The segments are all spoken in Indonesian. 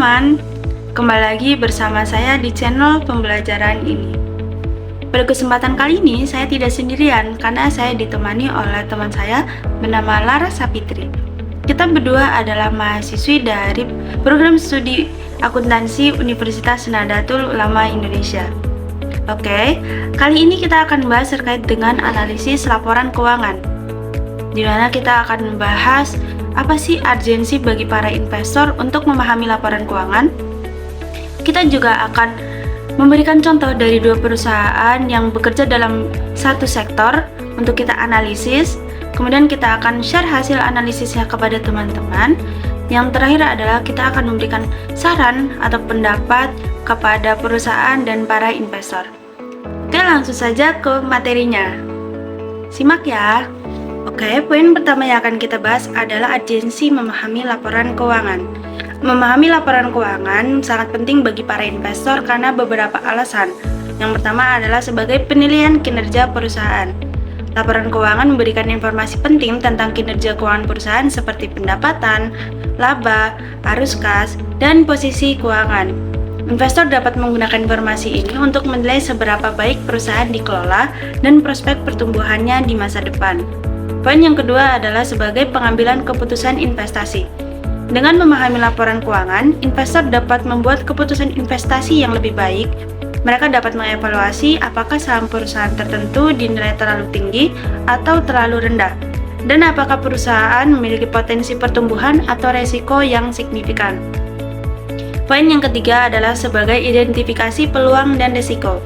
teman-teman, kembali lagi bersama saya di channel pembelajaran ini. Pada kesempatan kali ini saya tidak sendirian karena saya ditemani oleh teman saya bernama Lara Sapitri. Kita berdua adalah mahasiswi dari program studi akuntansi Universitas Nahdlatul Ulama Indonesia. Oke, kali ini kita akan membahas terkait dengan analisis laporan keuangan, di mana kita akan membahas apa sih urgensi bagi para investor untuk memahami laporan keuangan. Kita juga akan memberikan contoh dari dua perusahaan yang bekerja dalam satu sektor untuk kita analisis. Kemudian kita akan share hasil analisisnya kepada teman-teman. Yang terakhir adalah kita akan memberikan saran atau pendapat kepada perusahaan dan para investor. Oke, langsung saja ke materinya. Simak ya. Oke, poin pertama yang akan kita bahas adalah urgensi memahami laporan keuangan. Memahami laporan keuangan sangat penting bagi para investor karena beberapa alasan. Yang pertama adalah sebagai penilaian kinerja perusahaan. Laporan keuangan memberikan informasi penting tentang kinerja keuangan perusahaan seperti pendapatan, laba, arus kas, dan posisi keuangan. Investor dapat menggunakan informasi ini untuk menilai seberapa baik perusahaan dikelola dan prospek pertumbuhannya di masa depan. Poin yang kedua adalah sebagai pengambilan keputusan investasi. Dengan memahami laporan keuangan, investor dapat membuat keputusan investasi yang lebih baik. Mereka dapat mengevaluasi apakah saham perusahaan tertentu dinilai terlalu tinggi atau terlalu rendah, dan apakah perusahaan memiliki potensi pertumbuhan atau resiko yang signifikan. Poin yang ketiga adalah sebagai identifikasi peluang dan risiko.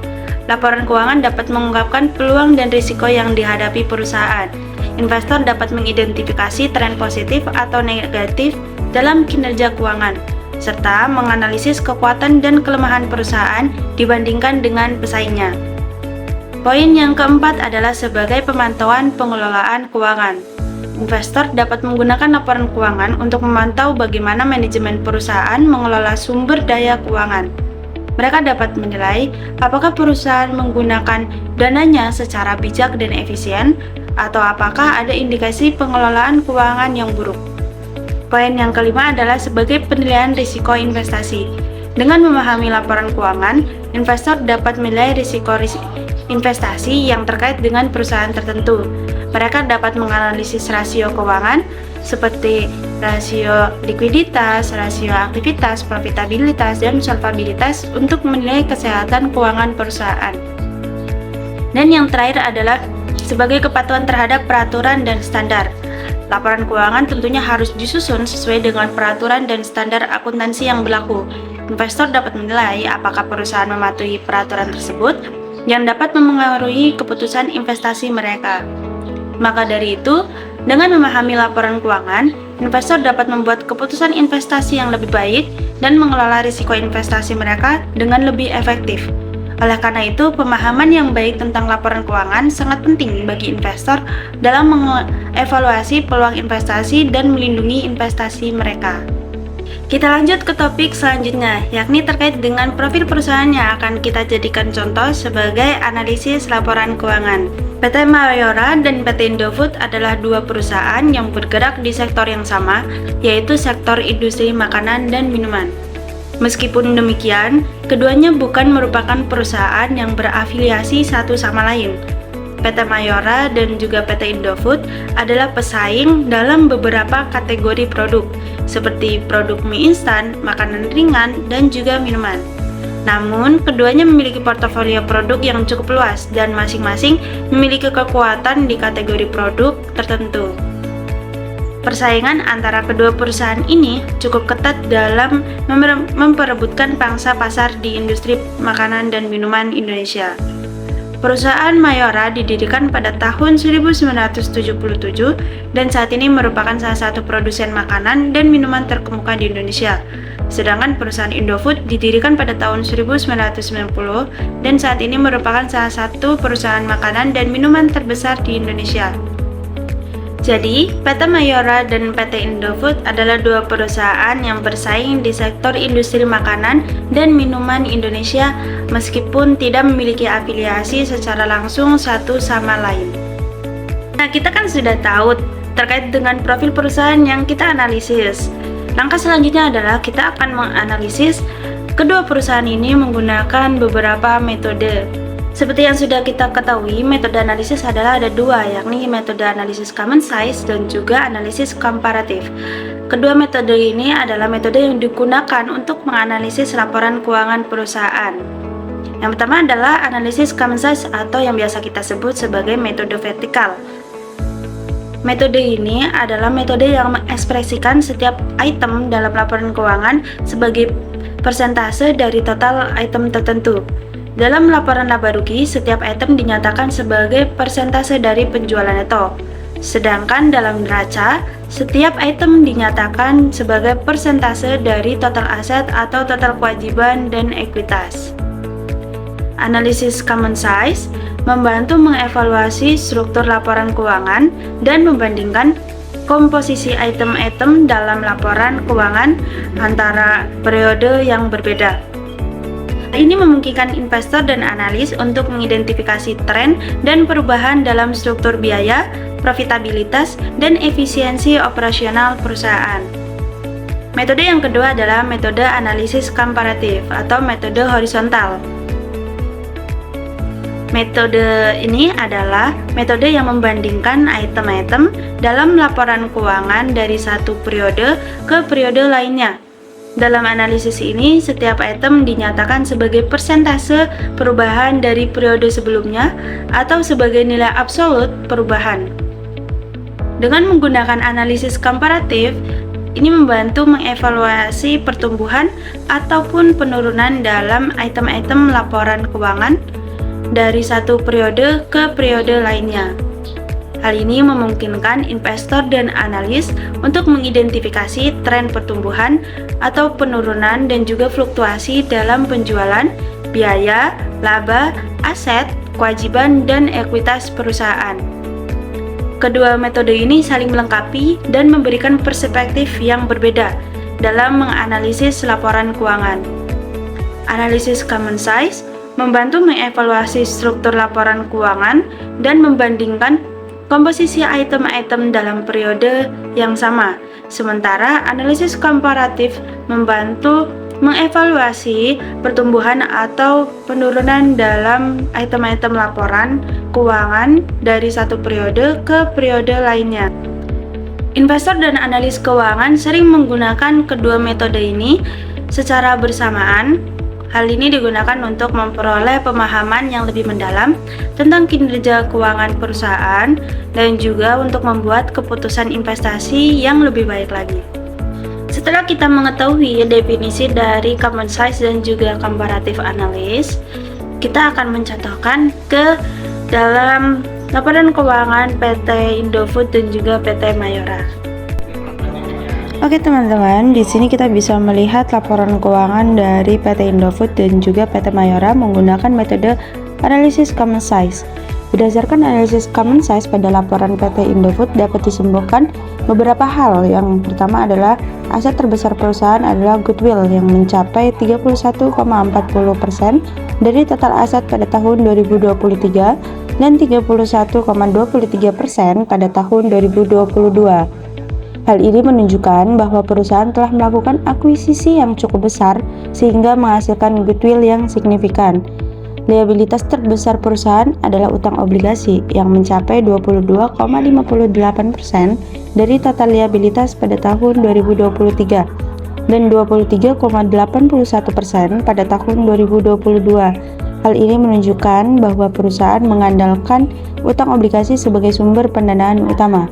Laporan keuangan dapat mengungkapkan peluang dan risiko yang dihadapi perusahaan. Investor dapat mengidentifikasi tren positif atau negatif dalam kinerja keuangan, serta menganalisis kekuatan dan kelemahan perusahaan dibandingkan dengan pesaingnya. Poin yang keempat adalah sebagai pemantauan pengelolaan keuangan. Investor dapat menggunakan laporan keuangan untuk memantau bagaimana manajemen perusahaan mengelola sumber daya keuangan. Mereka dapat menilai apakah perusahaan menggunakan dananya secara bijak dan efisien, atau apakah ada indikasi pengelolaan keuangan yang buruk. Poin yang kelima adalah sebagai penilaian risiko investasi. Dengan memahami laporan keuangan, investor dapat menilai risiko investasi yang terkait dengan perusahaan tertentu. Mereka dapat menganalisis rasio keuangan seperti rasio likuiditas, rasio aktivitas, profitabilitas, dan solvabilitas untuk menilai kesehatan keuangan perusahaan. Dan yang terakhir adalah sebagai kepatuhan terhadap peraturan dan standar. Laporan keuangan tentunya harus disusun sesuai dengan peraturan dan standar akuntansi yang berlaku. Investor dapat menilai apakah perusahaan mematuhi peraturan tersebut yang dapat memengaruhi keputusan investasi mereka. Maka dari itu, dengan memahami laporan keuangan, investor dapat membuat keputusan investasi yang lebih baik dan mengelola risiko investasi mereka dengan lebih efektif. Oleh karena itu, pemahaman yang baik tentang laporan keuangan sangat penting bagi investor dalam mengevaluasi peluang investasi dan melindungi investasi mereka. Kita lanjut ke topik selanjutnya, yakni terkait dengan profil perusahaan yang akan kita jadikan contoh sebagai analisis laporan keuangan. PT Mayora dan PT Indofood adalah dua perusahaan yang bergerak di sektor yang sama, yaitu sektor industri makanan dan minuman. Meskipun demikian, keduanya bukan merupakan perusahaan yang berafiliasi satu sama lain. PT Mayora dan juga PT Indofood adalah pesaing dalam beberapa kategori produk, seperti produk mie instan, makanan ringan, dan juga minuman. Namun, keduanya memiliki portofolio produk yang cukup luas dan masing-masing memiliki kekuatan di kategori produk tertentu. Persaingan antara kedua perusahaan ini cukup ketat dalam memperebutkan pangsa pasar di industri makanan dan minuman Indonesia. Perusahaan Mayora didirikan pada tahun 1977 dan saat ini merupakan salah satu produsen makanan dan minuman terkemuka di Indonesia. Sedangkan perusahaan Indofood didirikan pada tahun 1990 dan saat ini merupakan salah satu perusahaan makanan dan minuman terbesar di Indonesia. Jadi, PT Mayora dan PT Indofood adalah dua perusahaan yang bersaing di sektor industri makanan dan minuman Indonesia meskipun tidak memiliki afiliasi secara langsung satu sama lain. Nah, kita kan sudah tahu terkait dengan profil perusahaan yang kita analisis. Langkah selanjutnya adalah kita akan menganalisis kedua perusahaan ini menggunakan beberapa metode. Seperti yang sudah kita ketahui, metode analisis adalah ada dua, yakni metode analisis common size dan juga analisis komparatif. Kedua metode ini adalah metode yang digunakan untuk menganalisis laporan keuangan perusahaan. Yang pertama adalah analisis common size atau yang biasa kita sebut sebagai metode vertikal. Metode ini adalah metode yang mengekspresikan setiap item dalam laporan keuangan sebagai persentase dari total item tertentu. Dalam laporan laba rugi, setiap item dinyatakan sebagai persentase dari penjualan neto. Sedangkan dalam neraca, setiap item dinyatakan sebagai persentase dari total aset atau total kewajiban dan ekuitas. Analisis common size membantu mengevaluasi struktur laporan keuangan dan membandingkan komposisi item-item dalam laporan keuangan antara periode yang berbeda. Ini memungkinkan investor dan analis untuk mengidentifikasi tren dan perubahan dalam struktur biaya, profitabilitas, dan efisiensi operasional perusahaan. Metode yang kedua adalah metode analisis komparatif atau metode horizontal. Metode ini adalah metode yang membandingkan item-item dalam laporan keuangan dari satu periode ke periode lainnya. Dalam analisis ini, setiap item dinyatakan sebagai persentase perubahan dari periode sebelumnya atau sebagai nilai absolut perubahan. Dengan menggunakan analisis komparatif, ini membantu mengevaluasi pertumbuhan ataupun penurunan dalam item-item laporan keuangan dari satu periode ke periode lainnya. Hal ini memungkinkan investor dan analis untuk mengidentifikasi tren pertumbuhan atau penurunan dan juga fluktuasi dalam penjualan, biaya, laba, aset, kewajiban, dan ekuitas perusahaan. Kedua metode ini saling melengkapi dan memberikan perspektif yang berbeda dalam menganalisis laporan keuangan. Analisis common size membantu mengevaluasi struktur laporan keuangan dan membandingkan komposisi item-item dalam periode yang sama. Sementara analisis komparatif membantu mengevaluasi pertumbuhan atau penurunan dalam item-item laporan keuangan dari satu periode ke periode lainnya. Investor dan analis keuangan sering menggunakan kedua metode ini secara bersamaan. Hal ini digunakan untuk memperoleh pemahaman yang lebih mendalam tentang kinerja keuangan perusahaan dan juga untuk membuat keputusan investasi yang lebih baik lagi. Setelah kita mengetahui definisi dari common size dan juga comparative analysis, kita akan mencontohkan ke dalam laporan keuangan PT Indofood dan juga PT Mayora. Oke teman-teman, di sini kita bisa melihat laporan keuangan dari PT Indofood dan juga PT Mayora menggunakan metode analisis common size. Berdasarkan analisis common size pada laporan PT Indofood dapat disimpulkan beberapa hal. Yang pertama adalah aset terbesar perusahaan adalah goodwill yang mencapai 31,40% dari total aset pada tahun 2023 dan 31,23% pada tahun 2022. Hal ini menunjukkan bahwa perusahaan telah melakukan akuisisi yang cukup besar sehingga menghasilkan goodwill yang signifikan. Liabilitas terbesar perusahaan adalah utang obligasi yang mencapai 22,58% dari total liabilitas pada tahun 2023 dan 23,81% pada tahun 2022. Hal ini menunjukkan bahwa perusahaan mengandalkan utang obligasi sebagai sumber pendanaan utama.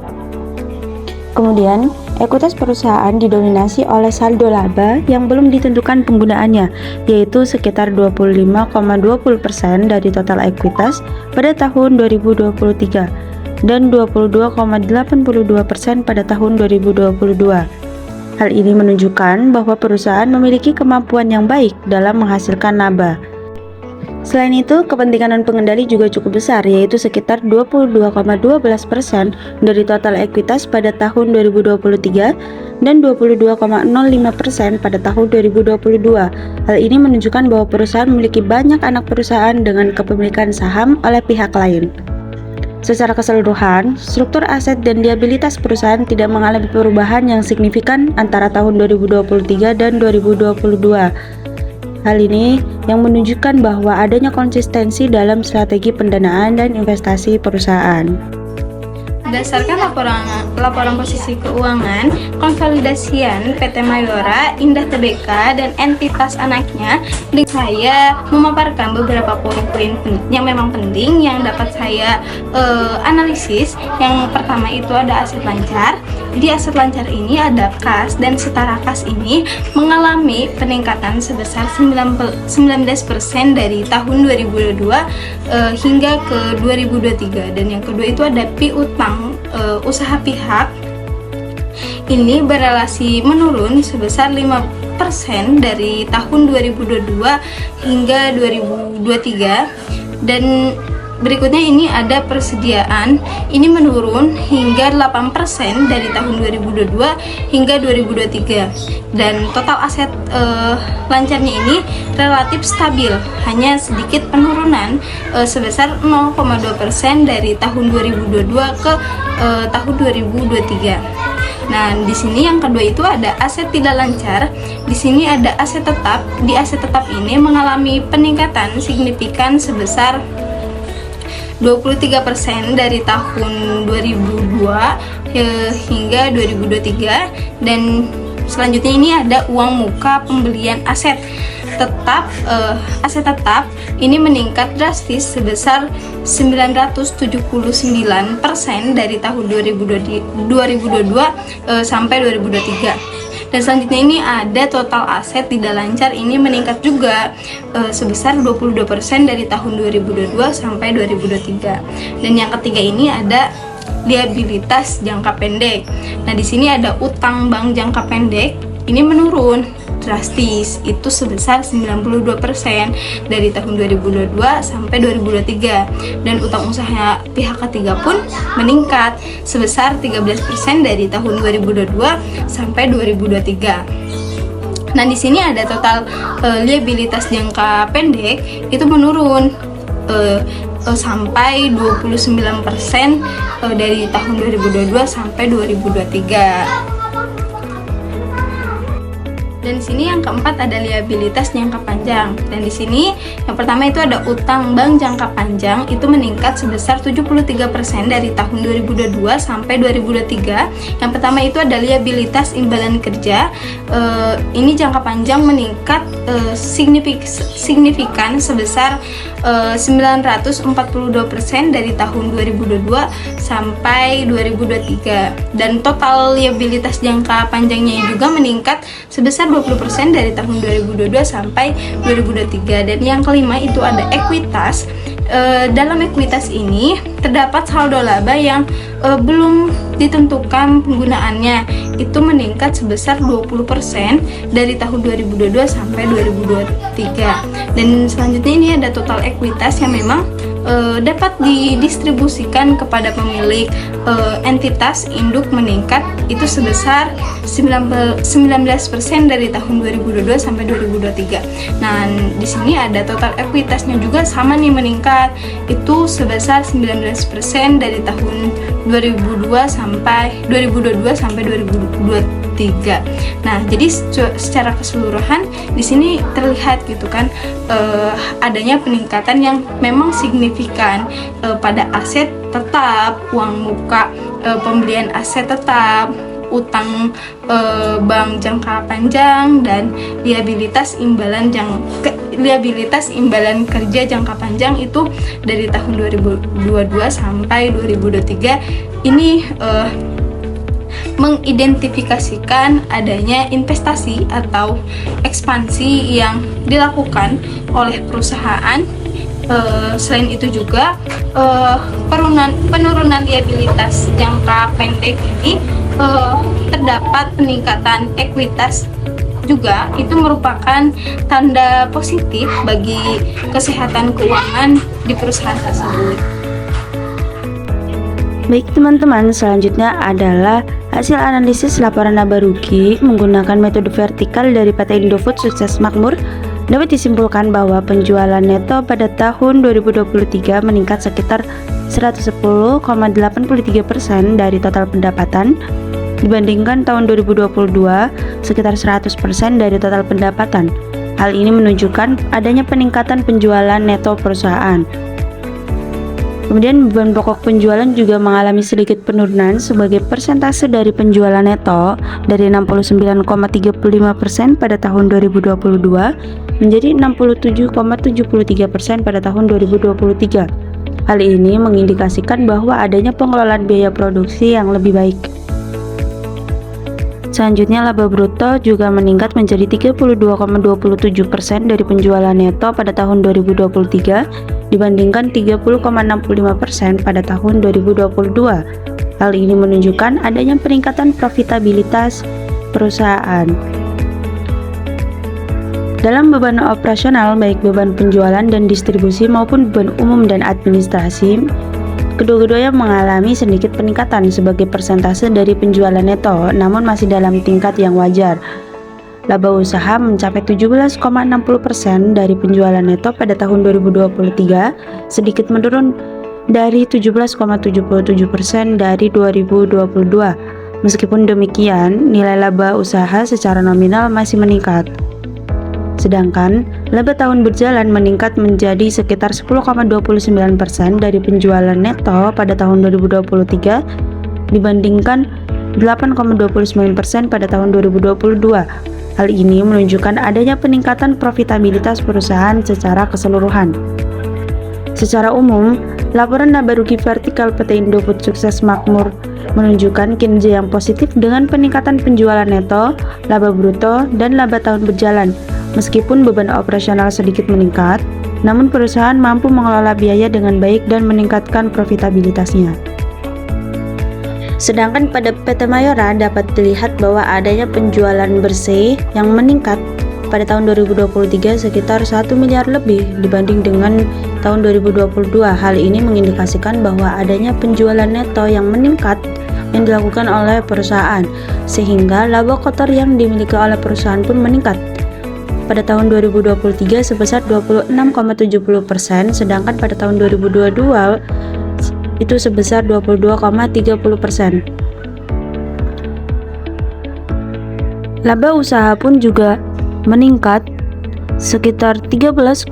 Kemudian, ekuitas perusahaan didominasi oleh saldo laba yang belum ditentukan penggunaannya, yaitu sekitar 25,20% dari total ekuitas pada tahun 2023 dan 22,82% pada tahun 2022. Hal ini menunjukkan bahwa perusahaan memiliki kemampuan yang baik dalam menghasilkan laba. Selain itu, kepentingan non-pengendali juga cukup besar, yaitu sekitar 22,12% dari total ekuitas pada tahun 2023 dan 22,05% pada tahun 2022. Hal ini menunjukkan bahwa perusahaan memiliki banyak anak perusahaan dengan kepemilikan saham oleh pihak lain. Secara keseluruhan, struktur aset dan liabilitas perusahaan tidak mengalami perubahan yang signifikan antara tahun 2023 dan 2022. Hal ini yang menunjukkan bahwa adanya konsistensi dalam strategi pendanaan dan investasi perusahaan. Berdasarkan laporan posisi keuangan konsolidasian PT Mayora, Indah Tbk, dan entitas anaknya, saya memaparkan beberapa poin-poin yang memang penting yang dapat saya analisis. Yang pertama itu ada aset lancar. Di aset lancar ini ada kas, dan setara kas ini mengalami peningkatan sebesar 19% dari tahun 2022 hingga ke 2023. Dan yang kedua itu ada piutang usaha pihak. Ini berelasi menurun sebesar 5% dari tahun 2022 hingga 2023. Dan berikutnya ini ada persediaan, ini menurun hingga 8% dari tahun 2022 hingga 2023. Dan total aset lancarnya ini relatif stabil, hanya sedikit penurunan sebesar 0,2% dari tahun 2022 ke tahun 2023. Nah, di sini yang kedua itu ada aset tidak lancar. Di sini ada aset tetap. Di aset tetap ini mengalami peningkatan signifikan sebesar 23% dari tahun 2002 hingga 2023. Dan selanjutnya ini ada uang muka pembelian aset tetap. Aset tetap ini meningkat drastis sebesar 979% dari tahun 2022 sampai 2023. Dan selanjutnya ini ada total aset tidak lancar, ini meningkat juga sebesar 22% dari tahun 2022 sampai 2023. Dan yang ketiga ini ada liabilitas jangka pendek. Nah, di sini ada utang bank jangka pendek, ini menurun drastis, itu sebesar 92% dari tahun 2022 sampai 2023. Dan utang usaha pihak ketiga pun meningkat sebesar 13% dari tahun 2022 sampai 2023. Nah, di sini ada total liabilitas jangka pendek itu menurun sampai 29% dari tahun 2022 sampai 2023. Dan di sini yang keempat ada liabilitas jangka panjang. Dan di sini yang pertama itu ada utang bank jangka panjang, itu meningkat sebesar 73% dari tahun 2022 sampai 2023. Yang pertama itu ada liabilitas imbalan kerja. Ini jangka panjang meningkat signifikan sebesar 942% dari tahun 2022 sampai 2023. Dan total liabilitas jangka panjangnya juga meningkat sebesar 20% dari tahun 2022 sampai 2023. Dan yang kelima itu ada ekuitas. Dalam ekuitas ini terdapat saldo laba yang belum ditentukan penggunaannya, itu meningkat sebesar 20% dari tahun 2022 sampai 2023. Dan selanjutnya ini ada total ekuitas yang memang dapat didistribusikan kepada pemilik entitas induk, meningkat itu sebesar 19% dari tahun 2022 sampai 2023. Nah, di sini ada total ekuitasnya juga sama nih, meningkat itu sebesar 19% dari tahun 2022 sampai 2023. Nah, jadi secara keseluruhan di sini terlihat gitu kan adanya peningkatan yang memang signifikan pada aset tetap, uang muka pembelian aset tetap, utang bank jangka panjang, dan liabilitas imbalan kerja jangka panjang itu dari tahun 2022 sampai 2023. Ini mengidentifikasikan adanya investasi atau ekspansi yang dilakukan oleh perusahaan. Selain itu juga penurunan liabilitas jangka pendek ini terdapat peningkatan ekuitas juga, itu merupakan tanda positif bagi kesehatan keuangan di perusahaan tersebut. Baik teman-teman, selanjutnya adalah hasil analisis laporan laba rugi menggunakan metode vertikal dari PT Indofood Sukses Makmur. Dapat disimpulkan bahwa penjualan neto pada tahun 2023 meningkat sekitar 110,83% dari total pendapatan, dibandingkan tahun 2022 sekitar 100% dari total pendapatan. Hal ini menunjukkan adanya peningkatan penjualan neto perusahaan. Kemudian beban pokok penjualan juga mengalami sedikit penurunan sebagai persentase dari penjualan neto dari 69,35% pada tahun 2022 menjadi 67,73% pada tahun 2023. Hal ini mengindikasikan bahwa adanya pengelolaan biaya produksi yang lebih baik. Selanjutnya, laba bruto juga meningkat menjadi 32,27% dari penjualan neto pada tahun 2023 dibandingkan 30,65% pada tahun 2022. Hal ini menunjukkan adanya peningkatan profitabilitas perusahaan. Dalam beban operasional, baik beban penjualan dan distribusi maupun beban umum dan administrasi, kedua-duanya mengalami sedikit peningkatan sebagai persentase dari penjualan neto, namun masih dalam tingkat yang wajar. Laba usaha mencapai 17,60% dari penjualan neto pada tahun 2023, sedikit menurun dari 17,77% dari 2022. Meskipun demikian, nilai laba usaha secara nominal masih meningkat. Sedangkan laba tahun berjalan meningkat menjadi sekitar 10,29% dari penjualan neto pada tahun 2023 dibandingkan 8,29% pada tahun 2022. Hal ini menunjukkan adanya peningkatan profitabilitas perusahaan secara keseluruhan. Secara umum, laporan laba rugi vertikal PT Indofood Sukses Makmur menunjukkan kinerja yang positif dengan peningkatan penjualan neto, laba bruto, dan laba tahun berjalan. Meskipun beban operasional sedikit meningkat, namun perusahaan mampu mengelola biaya dengan baik dan meningkatkan profitabilitasnya. Sedangkan pada PT Mayora dapat dilihat bahwa adanya penjualan bersih yang meningkat pada tahun 2023 sekitar 1 miliar lebih dibanding dengan tahun 2022. Hal ini mengindikasikan bahwa adanya penjualan neto yang meningkat yang dilakukan oleh perusahaan, sehingga laba kotor yang dimiliki oleh perusahaan pun meningkat. Pada tahun 2023 sebesar 26,70%, sedangkan pada tahun 2022 itu sebesar 22,30%. Laba usaha pun juga meningkat sekitar 13,66%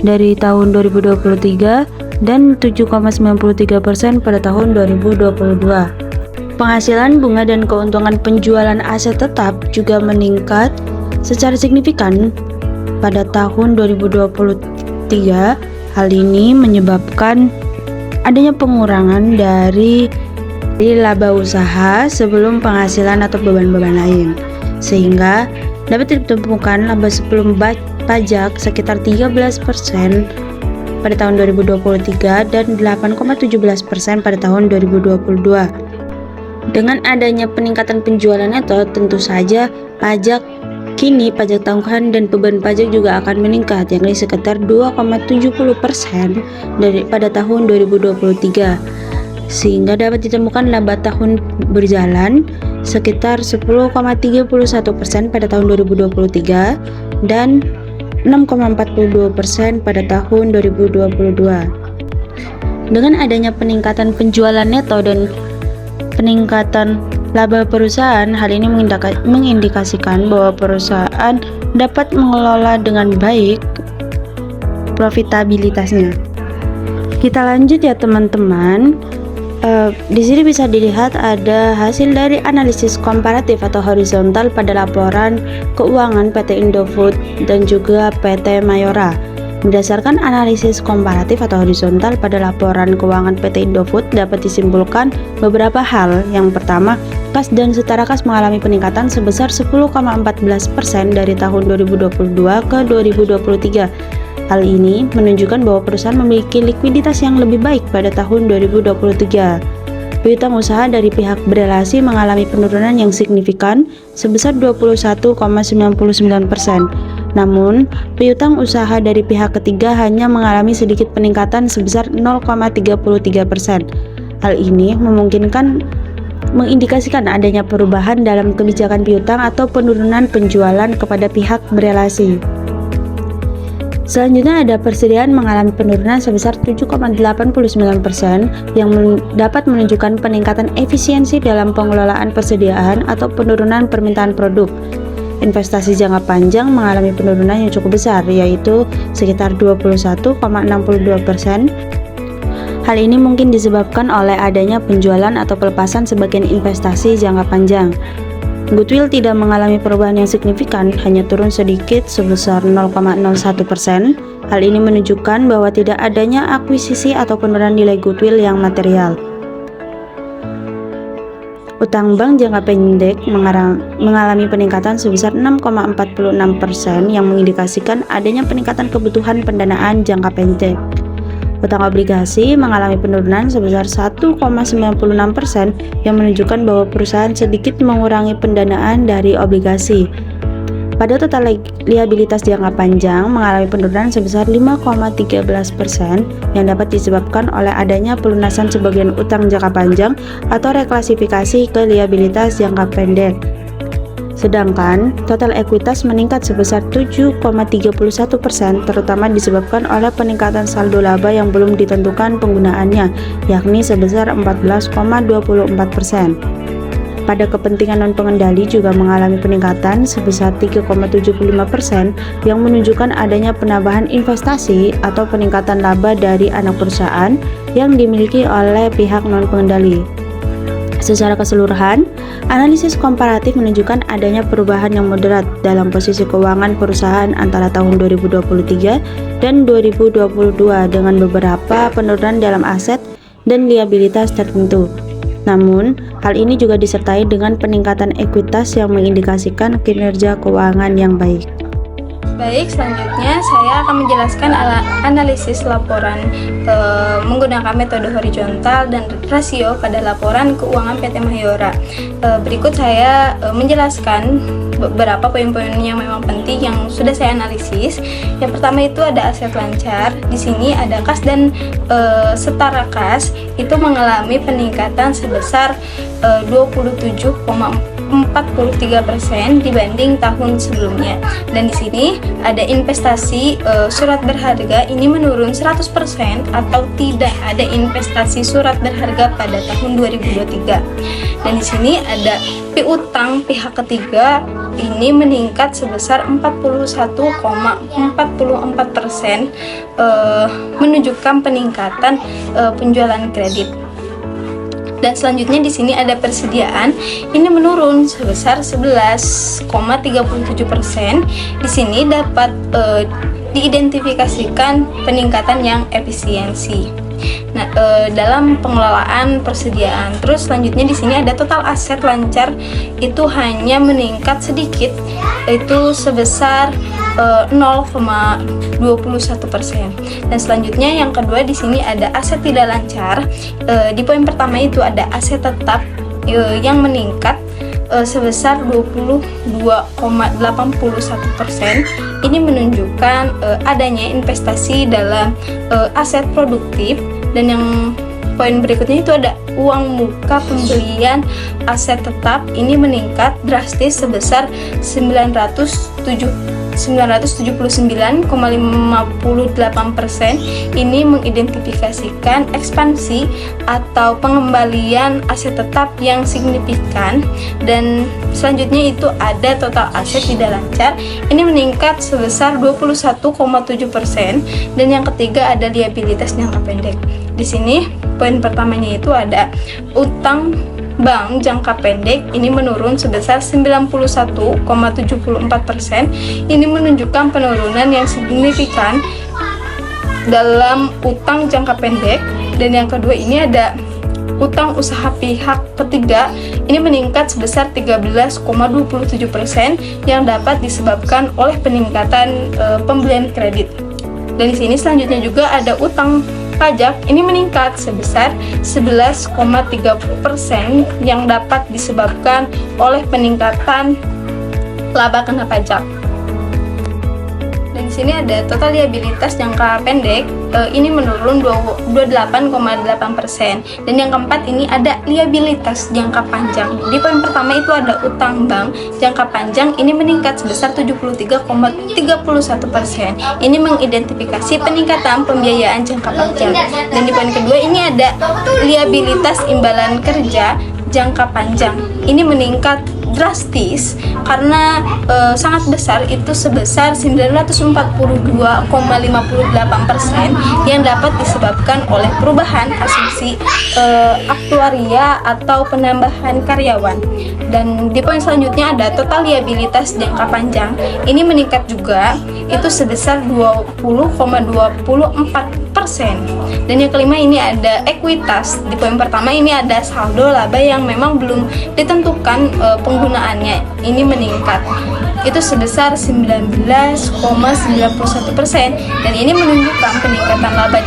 dari tahun 2023 dan 7,93% pada tahun 2022. Penghasilan bunga dan keuntungan penjualan aset tetap juga meningkat secara signifikan pada tahun 2023. Hal ini menyebabkan adanya pengurangan dari laba usaha sebelum penghasilan atau beban-beban lain, sehingga dapat ditemukan laba sebelum pajak sekitar 13% pada tahun 2023 dan 8,17% pada tahun 2022. Dengan adanya peningkatan penjualan neto, tentu saja pajak tangguhan dan beban pajak juga akan meningkat, yakni sekitar 2,70% pada tahun 2023, sehingga dapat ditemukan laba tahun berjalan sekitar 10,31% pada tahun 2023 dan 6,42% pada tahun 2022. Dengan adanya peningkatan penjualan neto dan peningkatan laba perusahaan, hal ini mengindikasikan bahwa perusahaan dapat mengelola dengan baik profitabilitasnya. Kita lanjut ya teman-teman. Di sini bisa dilihat ada hasil dari analisis komparatif atau horizontal pada laporan keuangan PT Indofood dan juga PT Mayora. Berdasarkan analisis komparatif atau horizontal pada laporan keuangan PT Indofood dapat disimpulkan beberapa hal. Yang pertama, kas dan setara kas mengalami peningkatan sebesar 10,14% dari tahun 2022 ke 2023. Hal ini menunjukkan bahwa perusahaan memiliki likuiditas yang lebih baik pada tahun 2023. Piutang usaha dari pihak berelasi mengalami penurunan yang signifikan sebesar 21,99%. Namun, piutang usaha dari pihak ketiga hanya mengalami sedikit peningkatan sebesar 0,33%. Hal ini mengindikasikan adanya perubahan dalam kebijakan piutang atau penurunan penjualan kepada pihak berelasi. Selanjutnya ada persediaan mengalami penurunan sebesar 7,89% yang dapat menunjukkan peningkatan efisiensi dalam pengelolaan persediaan atau penurunan permintaan produk. Investasi jangka panjang mengalami penurunan yang cukup besar, yaitu sekitar 21,62%. Hal ini mungkin disebabkan oleh adanya penjualan atau pelepasan sebagian investasi jangka panjang. Goodwill tidak mengalami perubahan yang signifikan, hanya turun sedikit sebesar 0,01%. Hal ini menunjukkan bahwa tidak adanya akuisisi atau penurunan nilai goodwill yang material. Utang bank jangka pendek mengalami peningkatan sebesar 6,46% yang mengindikasikan adanya peningkatan kebutuhan pendanaan jangka pendek. Utang obligasi mengalami penurunan sebesar 1,96% yang menunjukkan bahwa perusahaan sedikit mengurangi pendanaan dari obligasi. Pada total liabilitas jangka panjang mengalami penurunan sebesar 5,13% yang dapat disebabkan oleh adanya pelunasan sebagian utang jangka panjang atau reklasifikasi ke liabilitas jangka pendek. Sedangkan total ekuitas meningkat sebesar 7,31%, terutama disebabkan oleh peningkatan saldo laba yang belum ditentukan penggunaannya, yakni sebesar 14,24%. Pada kepentingan non-pengendali juga mengalami peningkatan sebesar 3,75% yang menunjukkan adanya penambahan investasi atau peningkatan laba dari anak perusahaan yang dimiliki oleh pihak non-pengendali. Secara keseluruhan, analisis komparatif menunjukkan adanya perubahan yang moderat dalam posisi keuangan perusahaan antara tahun 2023 dan 2022 dengan beberapa penurunan dalam aset dan liabilitas tertentu. Namun, hal ini juga disertai dengan peningkatan ekuitas yang mengindikasikan kinerja keuangan yang baik. Baik, selanjutnya saya akan menjelaskan analisis laporan menggunakan metode horizontal dan rasio pada laporan keuangan PT Mahyora. Berikut saya menjelaskan beberapa poin-poin yang memang penting yang sudah saya analisis. Yang pertama itu ada aset lancar. Di sini ada kas dan setara kas itu mengalami peningkatan sebesar 27,43% dibanding tahun sebelumnya. Dan di sini ada investasi surat berharga ini menurun 100% atau tidak ada investasi surat berharga pada tahun 2023. Dan di sini ada piutang pihak ketiga ini meningkat sebesar 41,44%, menunjukkan peningkatan penjualan kredit. Dan selanjutnya di sini ada persediaan, ini menurun sebesar 11,37%. Di sini dapat diidentifikasikan peningkatan yang efisiensi. Nah, dalam pengelolaan persediaan. Terus selanjutnya di sini ada total aset lancar itu hanya meningkat sedikit, itu sebesar 0,21%. Dan selanjutnya yang kedua di sini ada aset tidak lancar. Di poin pertama itu ada aset tetap yang meningkat sebesar 22,81%. Ini menunjukkan adanya investasi dalam aset produktif. Dan yang poin berikutnya itu ada uang muka pembelian aset tetap ini meningkat drastis sebesar 979,58%. Ini mengidentifikasikan ekspansi atau pengembalian aset tetap yang signifikan. Dan selanjutnya itu ada total aset tidak lancar, ini meningkat sebesar 21,7%. Dan yang ketiga ada liabilitas jangka pendek. Di sini poin pertamanya itu ada utang bank jangka pendek ini menurun sebesar 91,74%. Ini menunjukkan penurunan yang signifikan dalam utang jangka pendek. Dan yang kedua ini ada utang usaha pihak ketiga ini meningkat sebesar 13,27% yang dapat disebabkan oleh peningkatan pembelian kredit. Dan di sini selanjutnya juga ada utang pajak ini meningkat sebesar 11,30% yang dapat disebabkan oleh peningkatan laba kena pajak. Dan di sini ada total liabilitas jangka pendek ini menurun 28,8%. Dan yang keempat ini ada liabilitas jangka panjang. Di poin pertama itu ada utang bank jangka panjang, ini meningkat sebesar 73,31%. Ini mengidentifikasi peningkatan pembiayaan jangka panjang. Dan di poin kedua ini ada liabilitas imbalan kerja jangka panjang, ini meningkat drastis karena sangat besar, itu sebesar 942,58% yang dapat disebabkan oleh perubahan asumsi aktuaria atau penambahan karyawan. Dan di poin selanjutnya ada total liabilitas jangka panjang, ini meningkat juga, itu sebesar 20,24%. Dan yang kelima ini ada ekuitas. Di poin pertama ini ada saldo laba yang memang belum ditentukan penggunaannya, ini meningkat, itu sebesar 19,91%, dan ini menunjukkan peningkatan laba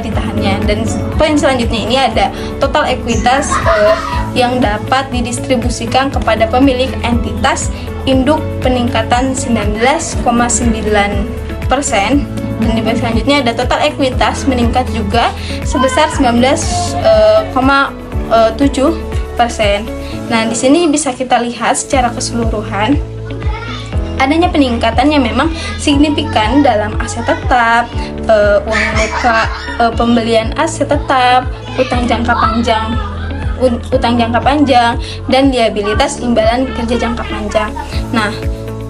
ditahannya. Dan poin selanjutnya ini ada total ekuitas yang dapat didistribusikan kepada pemilik entitas induk, peningkatan 19,9%. Dan di poin selanjutnya ada total ekuitas meningkat juga sebesar 19,7%. Nah, di sini bisa kita lihat secara keseluruhan adanya peningkatan yang memang signifikan dalam aset tetap, uang muka, pembelian aset tetap, utang jangka panjang, dan liabilitas imbalan kerja jangka panjang. Nah,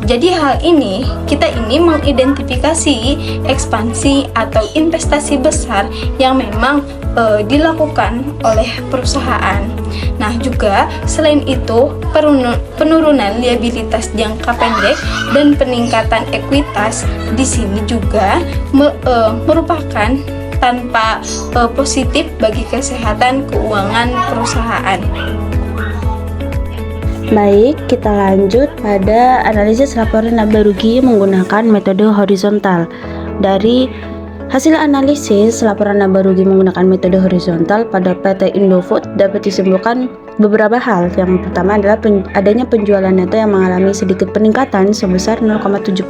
jadi hal ini, kita ini mengidentifikasi ekspansi atau investasi besar yang memang dilakukan oleh perusahaan. Nah, juga selain itu penurunan liabilitas jangka pendek dan peningkatan ekuitas di sini juga merupakan tanpa positif bagi kesehatan keuangan perusahaan. Baik, kita lanjut pada analisis laporan laba rugi menggunakan metode horizontal. Dari hasil analisis laporan laba rugi menggunakan metode horizontal pada PT Indofood dapat disimpulkan beberapa hal. Yang pertama adalah adanya penjualan neto yang mengalami sedikit peningkatan sebesar 0,79%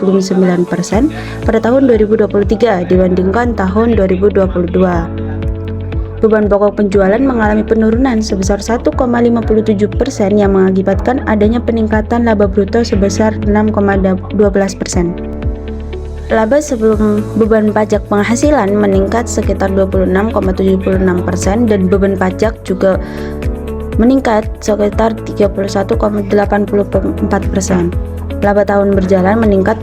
pada tahun 2023 dibandingkan tahun 2022. Beban pokok penjualan mengalami penurunan sebesar 1,57% yang mengakibatkan adanya peningkatan laba bruto sebesar 6,12%. Laba sebelum beban pajak penghasilan meningkat sekitar 26,76% dan beban pajak juga meningkat sekitar 31,84%. Laba tahun berjalan meningkat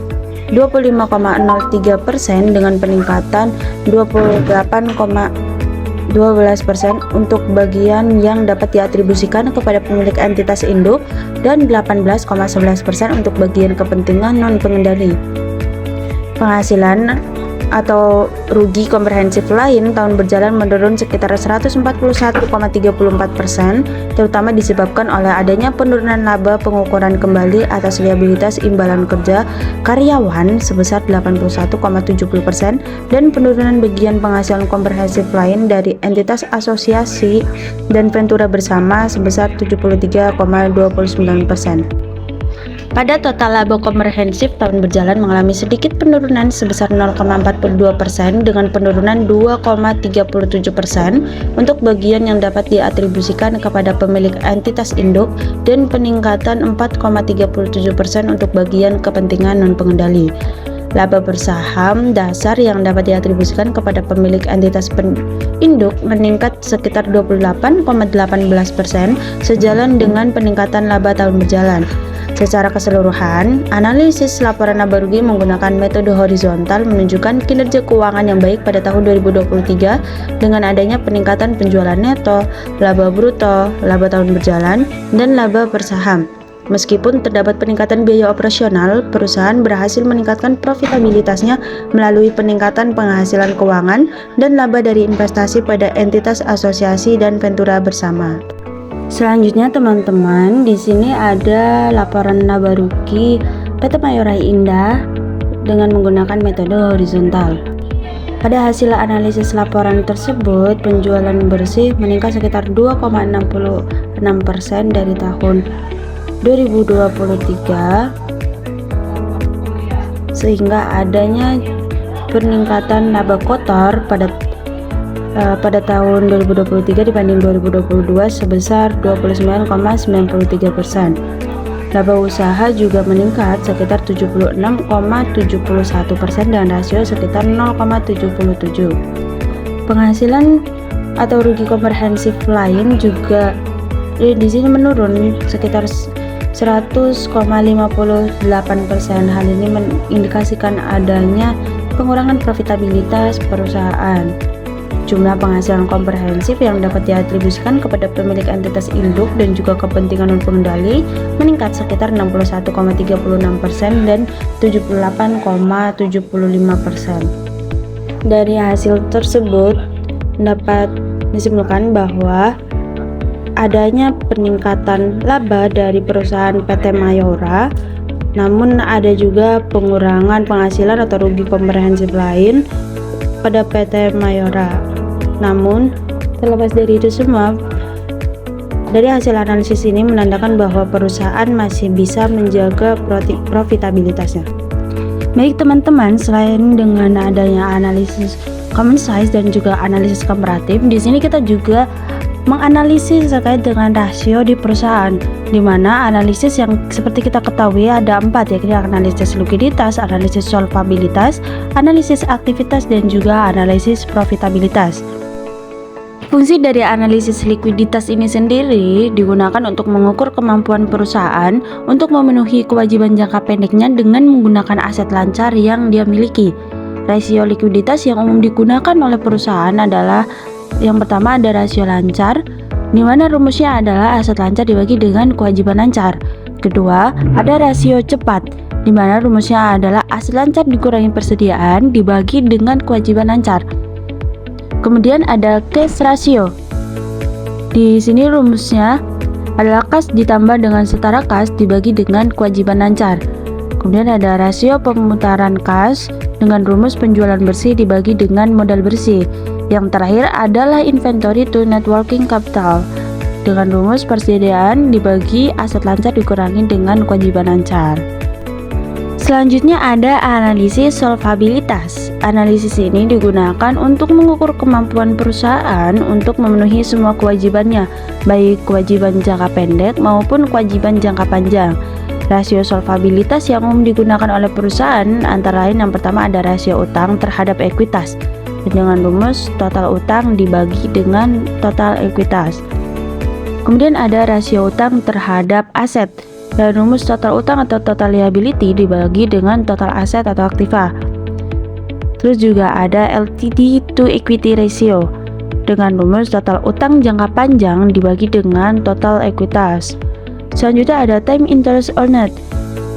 25,03% dengan peningkatan 12% untuk bagian yang dapat diatribusikan kepada pemilik entitas induk dan 18,11% untuk bagian kepentingan non-pengendali. Penghasilan atau rugi komprehensif lain tahun berjalan menurun sekitar 141,34%, terutama disebabkan oleh adanya penurunan laba pengukuran kembali atas liabilitas imbalan kerja karyawan sebesar 81,70% dan penurunan bagian penghasilan komprehensif lain dari entitas asosiasi dan ventura bersama sebesar 73,29%. Pada total laba komprehensif tahun berjalan mengalami sedikit penurunan sebesar 0,42% dengan penurunan 2,37% untuk bagian yang dapat diatribusikan kepada pemilik entitas induk dan peningkatan 4,37% untuk bagian kepentingan non-pengendali. Laba bersaham dasar yang dapat diatribusikan kepada pemilik entitas induk meningkat sekitar 28,18% sejalan dengan peningkatan laba tahun berjalan. Secara keseluruhan, analisis laporan laba rugi menggunakan metode horizontal menunjukkan kinerja keuangan yang baik pada tahun 2023 dengan adanya peningkatan penjualan neto, laba bruto, laba tahun berjalan, dan laba bersaham. Meskipun terdapat peningkatan biaya operasional, perusahaan berhasil meningkatkan profitabilitasnya melalui peningkatan penghasilan keuangan dan laba dari investasi pada entitas asosiasi dan ventura bersama. Selanjutnya teman-teman, di sini ada laporan laba rugi PT Mayora Indah dengan menggunakan metode horizontal. Pada hasil analisis laporan tersebut, penjualan bersih meningkat sekitar 2,66% dari tahun 2023 sehingga adanya peningkatan laba kotor pada tahun 2023 dibanding 2022 sebesar 29,93%. Laba usaha juga meningkat sekitar 76,71% dengan rasio sekitar 0,77. Penghasilan atau rugi komprehensif lain juga di sini menurun sekitar 100,58%. Hal ini mengindikasikan adanya pengurangan profitabilitas perusahaan. Jumlah penghasilan komprehensif yang dapat diatribusikan kepada pemilik entitas induk dan juga kepentingan pengendali meningkat sekitar 61,36% dan 78,75%. Dari hasil tersebut dapat disimpulkan bahwa adanya peningkatan laba dari perusahaan PT Mayora, namun ada juga pengurangan penghasilan atau rugi komprehensif lain pada PT Mayora. Namun terlepas dari itu semua, dari hasil analisis ini menandakan bahwa perusahaan masih bisa menjaga profitabilitasnya. Baik teman-teman, selain dengan adanya analisis common size dan juga analisis komparatif, di sini kita juga menganalisis terkait dengan rasio di perusahaan, di mana analisis yang seperti kita ketahui ada 4, yakni analisis likuiditas, analisis solvabilitas, analisis aktivitas, dan juga analisis profitabilitas. Fungsi dari analisis likuiditas ini sendiri digunakan untuk mengukur kemampuan perusahaan untuk memenuhi kewajiban jangka pendeknya dengan menggunakan aset lancar yang dia miliki. Rasio likuiditas yang umum digunakan oleh perusahaan adalah yang pertama ada rasio lancar, di mana rumusnya adalah aset lancar dibagi dengan kewajiban lancar. Kedua, ada rasio cepat, di mana rumusnya adalah aset lancar dikurangi persediaan dibagi dengan kewajiban lancar. Kemudian ada cash ratio. Di sini rumusnya adalah kas ditambah dengan setara kas dibagi dengan kewajiban lancar. Kemudian ada rasio pemutaran kas dengan rumus penjualan bersih dibagi dengan modal bersih. Yang terakhir adalah inventory to net working capital dengan rumus persediaan dibagi aset lancar dikurangi dengan kewajiban lancar. Selanjutnya ada analisis solvabilitas. Analisis ini digunakan untuk mengukur kemampuan perusahaan untuk memenuhi semua kewajibannya, baik kewajiban jangka pendek maupun kewajiban jangka panjang. Rasio solvabilitas yang umum digunakan oleh perusahaan antara lain yang pertama ada rasio utang terhadap ekuitas dengan rumus total utang dibagi dengan total ekuitas. Kemudian ada rasio utang terhadap aset dan rumus total utang atau total liability dibagi dengan total aset atau aktiva. Terus juga ada LTV to equity ratio dengan rumus total utang jangka panjang dibagi dengan total ekuitas. Selanjutnya ada time interest earned,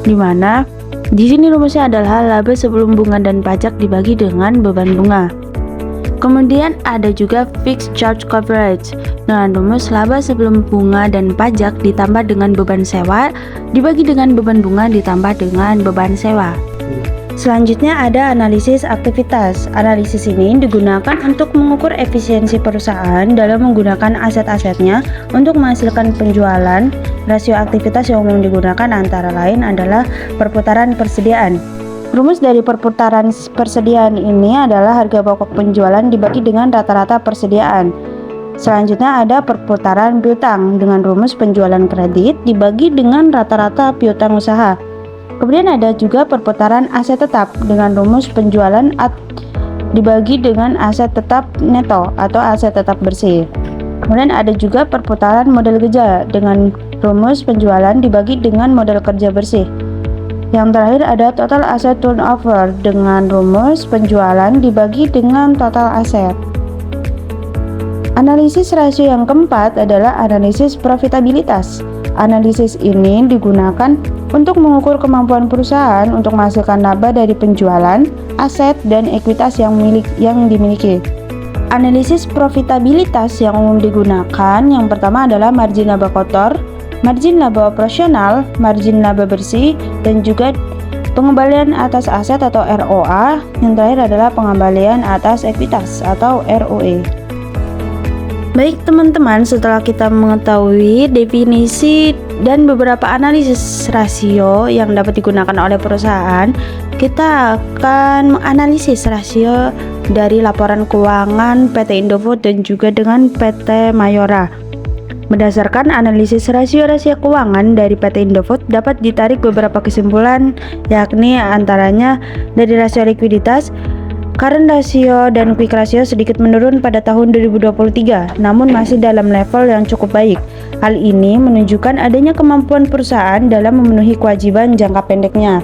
di mana di sini rumusnya adalah laba sebelum bunga dan pajak dibagi dengan beban bunga. Kemudian ada juga fixed charge coverage dengan rumus laba sebelum bunga dan pajak ditambah dengan beban sewa dibagi dengan beban bunga ditambah dengan beban sewa. Selanjutnya ada analisis aktivitas. Analisis ini digunakan untuk mengukur efisiensi perusahaan dalam menggunakan aset-asetnya untuk menghasilkan penjualan. Rasio aktivitas yang umum digunakan antara lain adalah perputaran persediaan. Rumus dari perputaran persediaan ini adalah harga pokok penjualan dibagi dengan rata-rata persediaan. Selanjutnya ada perputaran piutang dengan rumus penjualan kredit dibagi dengan rata-rata piutang usaha. Kemudian ada juga perputaran aset tetap dengan rumus penjualan dibagi dengan aset tetap neto atau aset tetap bersih. Kemudian ada juga perputaran modal kerja dengan rumus penjualan dibagi dengan modal kerja bersih. Yang terakhir ada total asset turnover dengan rumus penjualan dibagi dengan total aset. Analisis rasio yang keempat adalah analisis profitabilitas. Analisis ini digunakan untuk mengukur kemampuan perusahaan untuk menghasilkan laba dari penjualan, aset, dan ekuitas yang dimiliki. Analisis profitabilitas yang umum digunakan yang pertama adalah margin laba kotor, margin laba operasional, margin laba bersih, dan juga pengembalian atas aset atau ROA. Yang terakhir adalah pengembalian atas ekuitas atau ROE. Baik teman-teman, setelah kita mengetahui definisi dan beberapa analisis rasio yang dapat digunakan oleh perusahaan, kita akan menganalisis rasio dari laporan keuangan PT Indofood dan juga dengan PT Mayora. Berdasarkan analisis rasio-rasio keuangan dari PT Indofood dapat ditarik beberapa kesimpulan, yakni antaranya dari rasio likuiditas, current ratio dan quick ratio sedikit menurun pada tahun 2023, namun masih dalam level yang cukup baik. Hal ini menunjukkan adanya kemampuan perusahaan dalam memenuhi kewajiban jangka pendeknya.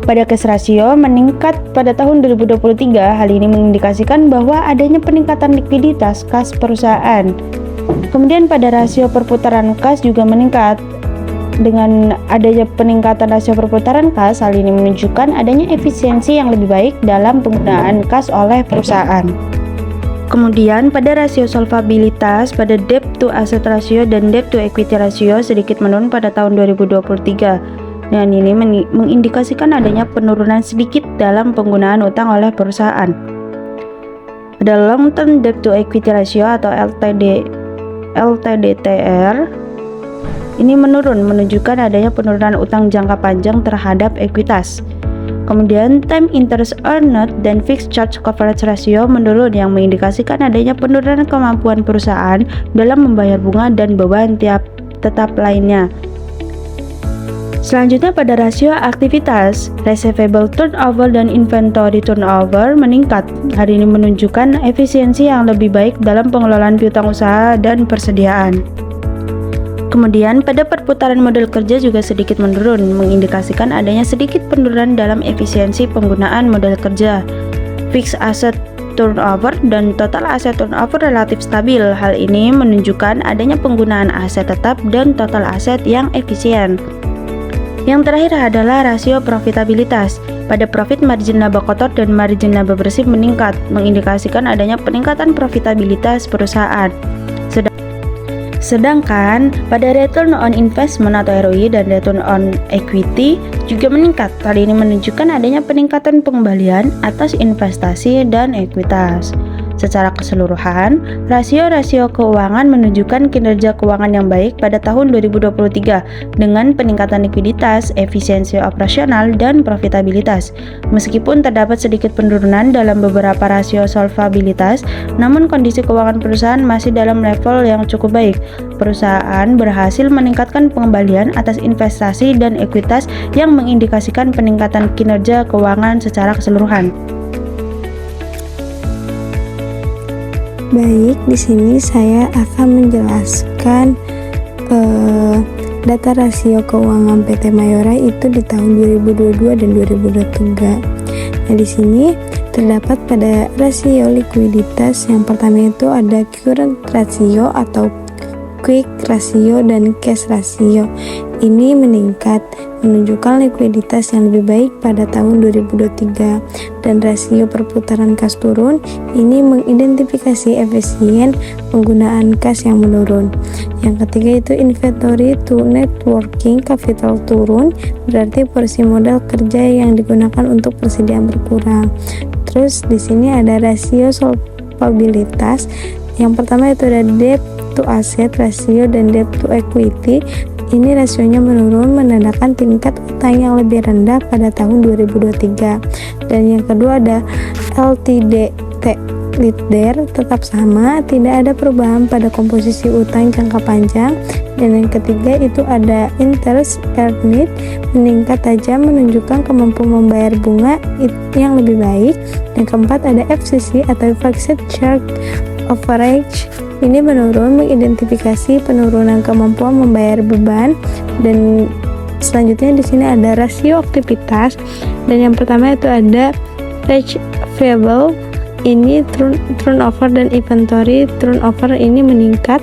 Pada cash ratio meningkat pada tahun 2023, hal ini mengindikasikan bahwa adanya peningkatan likuiditas kas perusahaan. Kemudian pada rasio perputaran kas juga meningkat. Dengan adanya peningkatan rasio perputaran kas, hal ini menunjukkan adanya efisiensi yang lebih baik dalam penggunaan kas oleh perusahaan. Kemudian pada rasio solvabilitas, pada debt to asset ratio dan debt to equity ratio sedikit menurun pada tahun 2023. Dan ini mengindikasikan adanya penurunan sedikit dalam penggunaan utang oleh perusahaan. Pada long term debt to equity ratio atau LTDTR ini menurun, menunjukkan adanya penurunan utang jangka panjang terhadap ekuitas. Kemudian time interest earned dan fixed charge coverage ratio menurun, yang mengindikasikan adanya penurunan kemampuan perusahaan dalam membayar bunga dan beban tetap lainnya. Selanjutnya pada rasio aktivitas, receivable turnover dan inventory turnover meningkat. Hal ini menunjukkan efisiensi yang lebih baik dalam pengelolaan piutang usaha dan persediaan. Kemudian pada perputaran modal kerja juga sedikit menurun, mengindikasikan adanya sedikit penurunan dalam efisiensi penggunaan modal kerja. Fixed asset turnover dan total asset turnover relatif stabil. Hal ini menunjukkan adanya penggunaan aset tetap dan total aset yang efisien. Yang terakhir adalah rasio profitabilitas. Pada profit margin laba kotor dan margin laba bersih meningkat, mengindikasikan adanya peningkatan profitabilitas perusahaan. Sedangkan pada return on investment atau ROI dan return on equity juga meningkat. Hal ini menunjukkan adanya peningkatan pengembalian atas investasi dan ekuitas. Secara keseluruhan, rasio-rasio keuangan menunjukkan kinerja keuangan yang baik pada tahun 2023 dengan peningkatan likuiditas, efisiensi operasional, dan profitabilitas. Meskipun terdapat sedikit penurunan dalam beberapa rasio solvabilitas, namun kondisi keuangan perusahaan masih dalam level yang cukup baik. Perusahaan berhasil meningkatkan pengembalian atas investasi dan ekuitas yang mengindikasikan peningkatan kinerja keuangan secara keseluruhan. Baik, di sini saya akan menjelaskan data rasio keuangan PT Mayora itu di tahun 2022 dan 2023. Nah, di sini terdapat pada rasio likuiditas yang pertama itu ada current ratio atau quick ratio dan cash ratio. Ini meningkat, menunjukkan likuiditas yang lebih baik pada tahun 2023, dan rasio perputaran kas turun. Ini mengidentifikasi efisien penggunaan kas yang menurun. Yang ketiga itu inventory to net working capital turun, berarti porsi modal kerja yang digunakan untuk persediaan berkurang. Terus di sini ada rasio solvabilitas. Yang pertama itu ada debt to asset ratio dan debt to equity. Ini rasionya menurun, menandakan tingkat utang yang lebih rendah pada tahun 2023. Dan yang kedua ada LTDT leader tetap sama, tidak ada perubahan pada komposisi utang jangka panjang. Dan yang ketiga itu ada interest earned, meningkat tajam, menunjukkan kemampuan membayar bunga yang lebih baik. Yang keempat ada FCC atau fixed charge coverage. Ini menurun, mengidentifikasi penurunan kemampuan membayar beban. Dan selanjutnya di sini ada rasio aktivitas. Dan yang pertama itu ada receivable, ini turnover dan inventory turnover ini meningkat,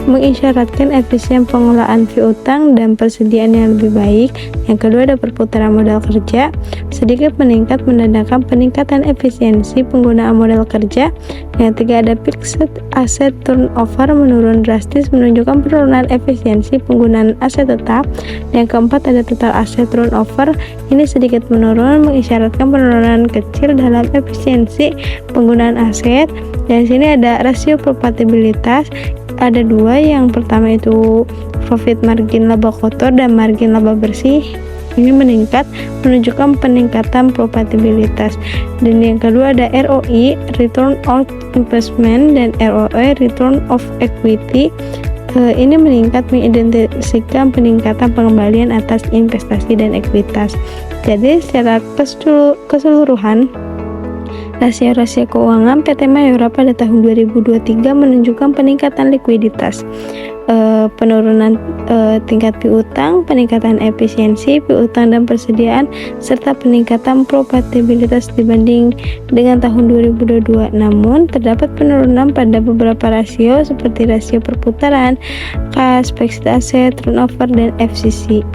mengisyaratkan efisien pengelolaan piutang dan persediaan yang lebih baik. Yang kedua ada perputaran modal kerja, sedikit meningkat, menandakan peningkatan efisiensi penggunaan modal kerja. Yang ketiga ada fixed asset turnover, menurun drastis, menunjukkan penurunan efisiensi penggunaan aset tetap. Yang keempat ada total asset turnover, ini sedikit menurun, mengisyaratkan penurunan kecil dalam efisiensi penggunaan aset. Dan sini ada rasio profitabilitas. Ada dua, yang pertama itu profit margin laba kotor dan margin laba bersih. ini meningkat, menunjukkan peningkatan profitabilitas. Dan yang kedua ada ROI, Return on Investment, dan ROE, Return of Equity. Ini meningkat, mengidentifikasikan peningkatan pengembalian atas investasi dan ekuitas. Jadi secara keseluruhan, rasio-rasio keuangan PT Mayora pada tahun 2023 menunjukkan peningkatan likuiditas, penurunan tingkat piutang, peningkatan efisiensi piutang dan persediaan, serta peningkatan profitabilitas dibanding dengan tahun 2022. Namun, terdapat penurunan pada beberapa rasio seperti rasio perputaran, kas, fixed asset, turnover, dan FCC.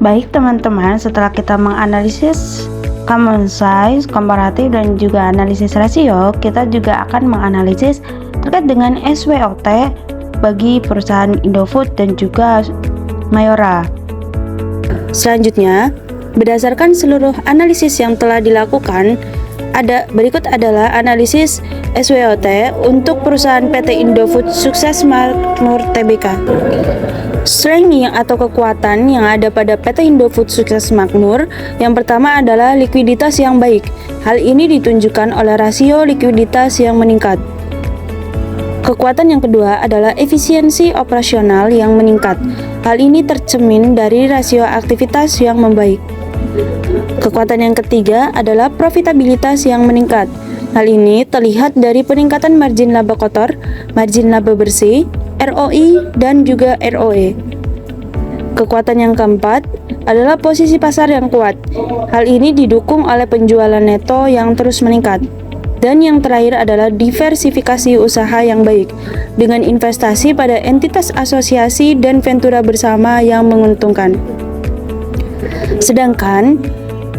Baik teman-teman, setelah kita menganalisis common size, komparatif, dan juga analisis rasio, kita juga akan menganalisis terkait dengan SWOT bagi perusahaan Indofood dan juga Mayora. Selanjutnya, berdasarkan seluruh analisis yang telah dilakukan, berikut adalah analisis SWOT untuk perusahaan PT Indofood Sukses Makmur Tbk. Strength atau kekuatan yang ada pada PT Indofood Sukses Makmur, yang pertama adalah likuiditas yang baik. Hal ini ditunjukkan oleh rasio likuiditas yang meningkat. Kekuatan yang kedua adalah efisiensi operasional yang meningkat. Hal ini tercermin dari rasio aktivitas yang membaik. Kekuatan yang ketiga adalah profitabilitas yang meningkat. Hal ini terlihat dari peningkatan margin laba kotor, margin laba bersih, ROI, dan juga ROE. Kekuatan yang keempat adalah posisi pasar yang kuat. Hal ini didukung oleh penjualan neto yang terus meningkat. Dan yang terakhir adalah diversifikasi usaha yang baik, dengan investasi pada entitas asosiasi dan ventura bersama yang menguntungkan. Sedangkan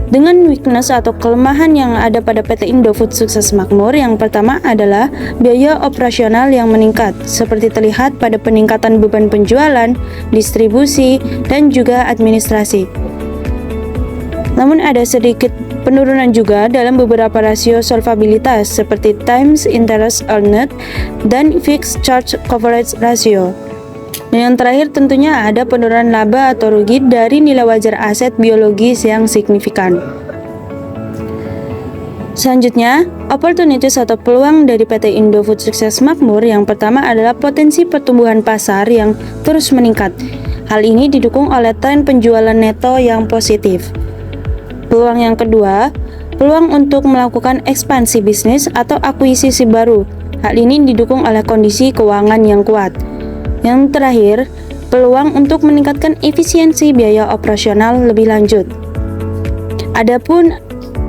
dengan weakness atau kelemahan yang ada pada PT Indofood Sukses Makmur, yang pertama adalah biaya operasional yang meningkat, seperti terlihat pada peningkatan beban penjualan, distribusi, dan juga administrasi. Namun ada sedikit penurunan juga dalam beberapa rasio solvabilitas seperti times interest earned dan fixed charge coverage ratio. Dan yang terakhir tentunya ada penurunan laba atau rugi dari nilai wajar aset biologis yang signifikan. Selanjutnya, opportunities atau peluang dari PT Indofood Sukses Makmur, yang pertama adalah potensi pertumbuhan pasar yang terus meningkat. Hal ini didukung oleh tren penjualan neto yang positif. Peluang yang kedua, peluang untuk melakukan ekspansi bisnis atau akuisisi baru. Hal ini didukung oleh kondisi keuangan yang kuat. Yang terakhir, peluang untuk meningkatkan efisiensi biaya operasional lebih lanjut. Adapun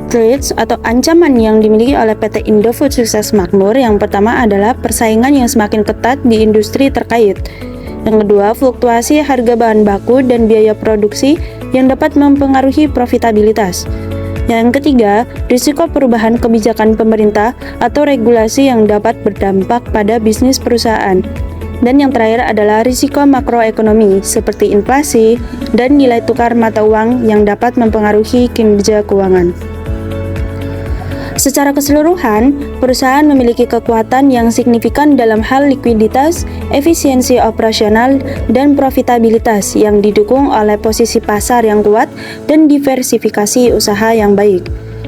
threats atau ancaman yang dimiliki oleh PT Indofood Sukses Makmur, yang pertama adalah persaingan yang semakin ketat di industri terkait. Yang kedua, fluktuasi harga bahan baku dan biaya produksi yang dapat mempengaruhi profitabilitas. Yang ketiga, risiko perubahan kebijakan pemerintah atau regulasi yang dapat berdampak pada bisnis perusahaan. Dan yang terakhir adalah risiko makroekonomi seperti inflasi dan nilai tukar mata uang yang dapat mempengaruhi kinerja keuangan. Secara keseluruhan, perusahaan memiliki kekuatan yang signifikan dalam hal likuiditas, efisiensi operasional, dan profitabilitas yang didukung oleh posisi pasar yang kuat dan diversifikasi usaha yang baik.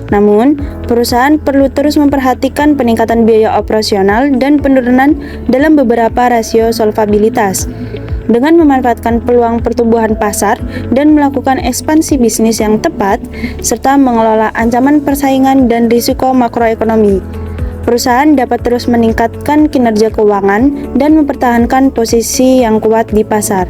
Namun, perusahaan perlu terus memperhatikan peningkatan biaya operasional dan penurunan dalam beberapa rasio solvabilitas. Dengan memanfaatkan peluang pertumbuhan pasar dan melakukan ekspansi bisnis yang tepat, serta mengelola ancaman persaingan dan risiko makroekonomi, perusahaan dapat terus meningkatkan kinerja keuangan dan mempertahankan posisi yang kuat di pasar.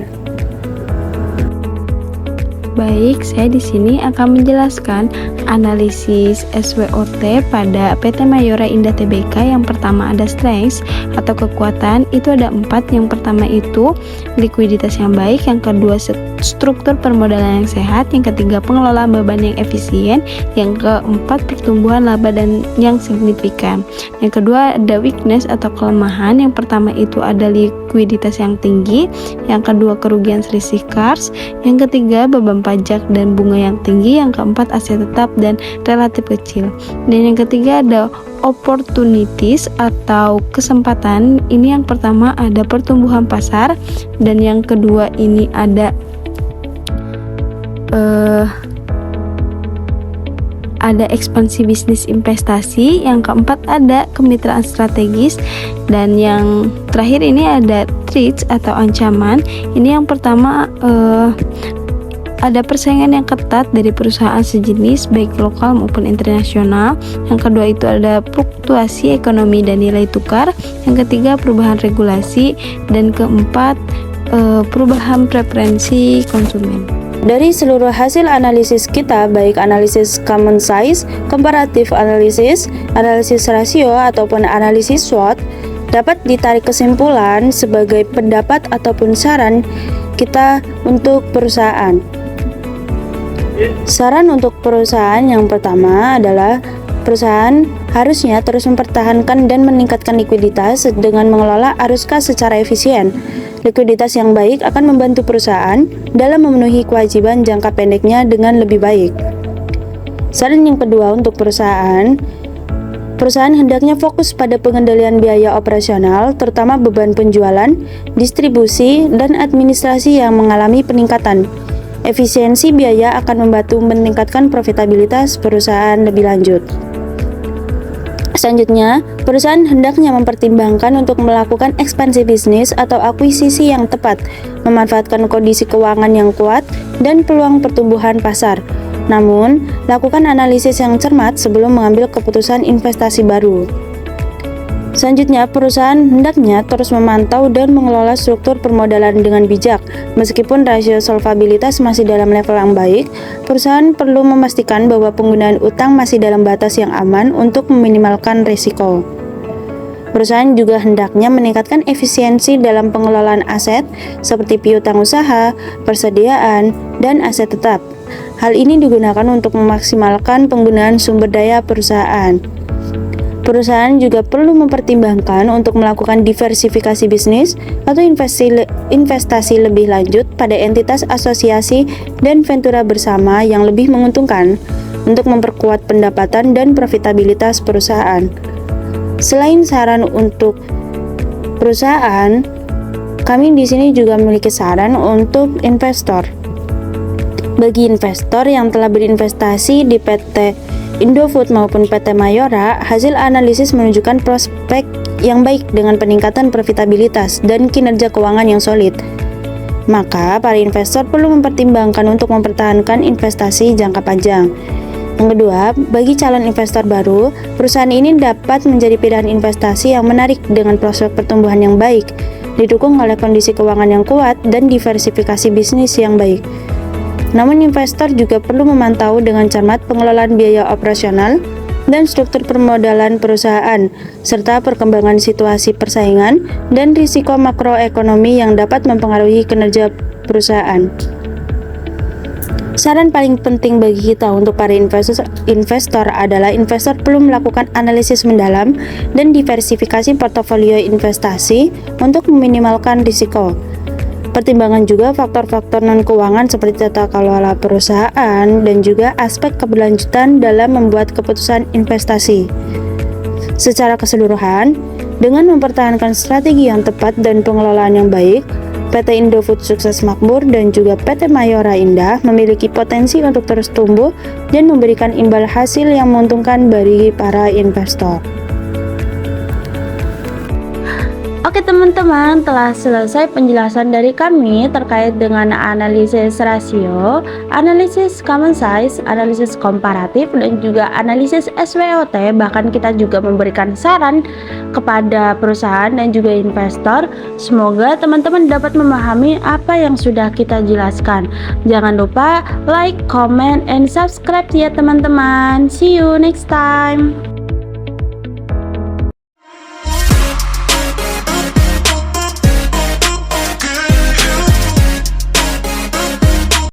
Baik, saya di sini akan menjelaskan analisis SWOT pada PT Mayora Indah Tbk. Yang pertama ada strengths atau kekuatan, itu ada 4. Yang pertama itu likuiditas yang baik, yang kedua struktur permodalan yang sehat, yang ketiga pengelolaan beban yang efisien, yang keempat pertumbuhan laba dan yang signifikan. Yang kedua ada weakness atau kelemahan, yang pertama itu ada likuiditas yang tinggi, yang kedua kerugian selisih kars, yang ketiga beban pajak dan bunga yang tinggi, yang keempat aset tetap dan relatif kecil, dan yang ketiga ada opportunities atau kesempatan. Ini yang pertama ada pertumbuhan pasar, dan yang kedua ini ada ada ekspansi bisnis investasi, yang keempat ada kemitraan strategis, dan yang terakhir ini ada threats atau ancaman. Ini yang pertama, ada persaingan yang ketat dari perusahaan sejenis baik lokal maupun internasional. Yang kedua itu ada fluktuasi ekonomi dan nilai tukar. Yang ketiga perubahan regulasi, dan keempat perubahan preferensi konsumen. Dari seluruh hasil analisis kita, baik analisis common size, comparative analysis, analisis rasio, ataupun analisis SWOT, dapat ditarik kesimpulan sebagai pendapat ataupun saran kita untuk perusahaan. Saran untuk perusahaan yang pertama adalah perusahaan harusnya terus mempertahankan dan meningkatkan likuiditas dengan mengelola arus kas secara efisien. Likuiditas yang baik akan membantu perusahaan dalam memenuhi kewajiban jangka pendeknya dengan lebih baik. Saran yang kedua untuk perusahaan hendaknya fokus pada pengendalian biaya operasional, terutama beban penjualan, distribusi, dan administrasi yang mengalami peningkatan. Efisiensi biaya akan membantu meningkatkan profitabilitas perusahaan lebih lanjut. Selanjutnya, perusahaan hendaknya mempertimbangkan untuk melakukan ekspansi bisnis atau akuisisi yang tepat, memanfaatkan kondisi keuangan yang kuat dan peluang pertumbuhan pasar. Namun, lakukan analisis yang cermat sebelum mengambil keputusan investasi baru. Selanjutnya, perusahaan hendaknya terus memantau dan mengelola struktur permodalan dengan bijak. Meskipun rasio solvabilitas masih dalam level yang baik, perusahaan perlu memastikan bahwa penggunaan utang masih dalam batas yang aman untuk meminimalkan risiko. Perusahaan juga hendaknya meningkatkan efisiensi dalam pengelolaan aset seperti piutang usaha, persediaan, dan aset tetap. Hal ini digunakan untuk memaksimalkan penggunaan sumber daya perusahaan. Perusahaan juga perlu mempertimbangkan untuk melakukan diversifikasi bisnis atau investasi lebih lanjut pada entitas asosiasi dan ventura bersama yang lebih menguntungkan untuk memperkuat pendapatan dan profitabilitas perusahaan. Selain saran untuk perusahaan, kami di sini juga memiliki saran untuk investor. Bagi investor yang telah berinvestasi di PT Indofood maupun PT Mayora, hasil analisis menunjukkan prospek yang baik dengan peningkatan profitabilitas dan kinerja keuangan yang solid. Maka, para investor perlu mempertimbangkan untuk mempertahankan investasi jangka panjang. Yang kedua, bagi calon investor baru, perusahaan ini dapat menjadi pilihan investasi yang menarik dengan prospek pertumbuhan yang baik, didukung oleh kondisi keuangan yang kuat dan diversifikasi bisnis yang baik. Namun investor juga perlu memantau dengan cermat pengelolaan biaya operasional dan struktur permodalan perusahaan, serta perkembangan situasi persaingan dan risiko makroekonomi yang dapat mempengaruhi kinerja perusahaan. Saran paling penting bagi kita untuk para investor adalah investor perlu melakukan analisis mendalam dan diversifikasi portofolio investasi untuk meminimalkan risiko. Pertimbangan juga faktor-faktor non-keuangan seperti tata kelola perusahaan dan juga aspek keberlanjutan dalam membuat keputusan investasi. Secara keseluruhan, dengan mempertahankan strategi yang tepat dan pengelolaan yang baik, PT Indofood sukses makmur dan juga PT Mayora Indah memiliki potensi untuk terus tumbuh dan memberikan imbal hasil yang menguntungkan bagi para investor. Oke teman-teman, telah selesai penjelasan dari kami terkait dengan analisis rasio, analisis common size, analisis komparatif, dan juga analisis SWOT. Bahkan kita juga memberikan saran kepada perusahaan dan juga investor. Semoga teman-teman dapat memahami apa yang sudah kita jelaskan. Jangan lupa like, comment, and subscribe ya teman-teman. See you next time.